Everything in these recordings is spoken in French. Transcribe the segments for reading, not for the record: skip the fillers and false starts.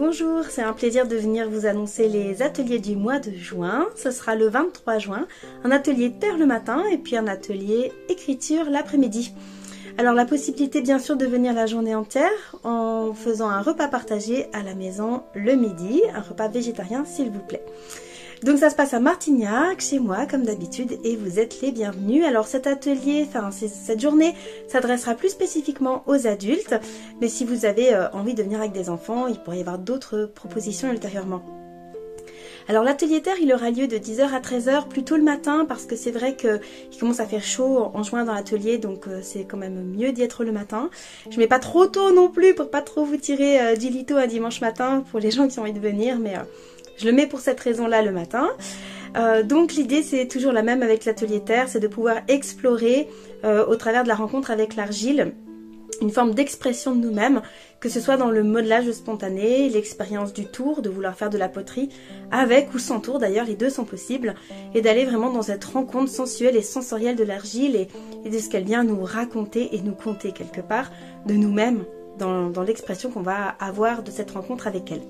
Bonjour, c'est un plaisir de venir vous annoncer les ateliers du mois de juin. Ce sera le 23 juin, un atelier terre le matin et puis un atelier écriture l'après-midi. Alors la possibilité bien sûr de venir la journée entière en faisant un repas partagé à la maison le midi, un repas végétarien s'il vous plaît. Donc ça se passe à Martignac, chez moi comme d'habitude, et vous êtes les bienvenus. Alors cet atelier, cette journée s'adressera plus spécifiquement aux adultes, mais si vous avez envie de venir avec des enfants, il pourrait y avoir d'autres propositions ultérieurement. Alors l'atelier terre, il aura lieu de 10h à 13h, plutôt le matin, parce que c'est vrai qu'il commence à faire chaud en juin dans l'atelier, donc c'est quand même mieux d'y être le matin. Je mets pas trop tôt non plus, pour pas trop vous tirer du lito un dimanche matin, pour les gens qui ont envie de venir, mais je le mets pour cette raison-là le matin. Donc l'idée c'est toujours la même avec l'atelier terre, c'est de pouvoir explorer au travers de la rencontre avec l'argile une forme d'expression de nous-mêmes, que ce soit dans le modelage spontané, l'expérience du tour, de vouloir faire de la poterie avec ou sans tour, d'ailleurs les deux sont possibles, et d'aller vraiment dans cette rencontre sensuelle et sensorielle de l'argile et de ce qu'elle vient nous raconter et nous conter quelque part de nous-mêmes dans l'expression qu'on va avoir de cette rencontre avec elle.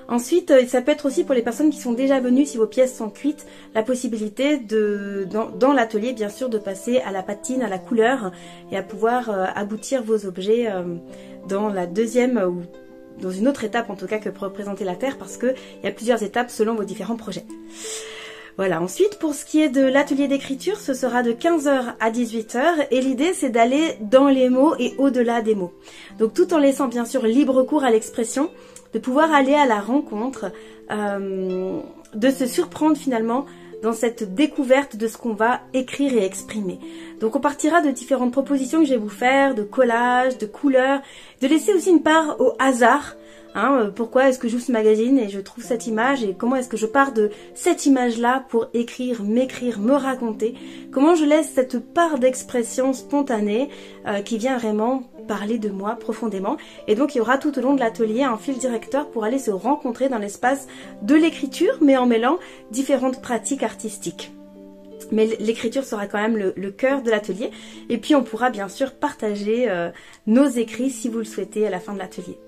Ensuite, ça peut être aussi pour les personnes qui sont déjà venues, si vos pièces sont cuites, la possibilité dans l'atelier bien sûr de passer à la patine, à la couleur et à pouvoir aboutir vos objets dans la deuxième ou dans une autre étape en tout cas que peut représenter la terre, parce qu'il y a plusieurs étapes selon vos différents projets. Voilà, ensuite pour ce qui est de l'atelier d'écriture, ce sera de 15h à 18h et l'idée c'est d'aller dans les mots et au-delà des mots. Donc tout en laissant bien sûr libre cours à l'expression, de pouvoir aller à la rencontre, de se surprendre finalement dans cette découverte de ce qu'on va écrire et exprimer. Donc on partira de différentes propositions que je vais vous faire, de collages, de couleurs, de laisser aussi une part au hasard. Pourquoi est-ce que j'ouvre ce magazine et je trouve cette image et comment est-ce que je pars de cette image-là pour écrire, m'écrire, me raconter. Comment je laisse cette part d'expression spontanée qui vient vraiment parler de moi profondément. Et donc il y aura tout au long de l'atelier un fil directeur pour aller se rencontrer dans l'espace de l'écriture, mais en mêlant différentes pratiques artistiques. Mais l'écriture sera quand même le cœur de l'atelier. Et puis on pourra bien sûr partager nos écrits si vous le souhaitez à la fin de l'atelier.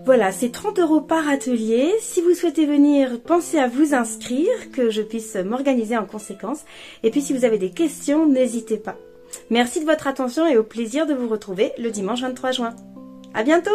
Voilà, c'est 30 € par atelier. Si vous souhaitez venir, pensez à vous inscrire, que je puisse m'organiser en conséquence. Et puis si vous avez des questions, n'hésitez pas. Merci de votre attention et au plaisir de vous retrouver le dimanche 23 juin. À bientôt!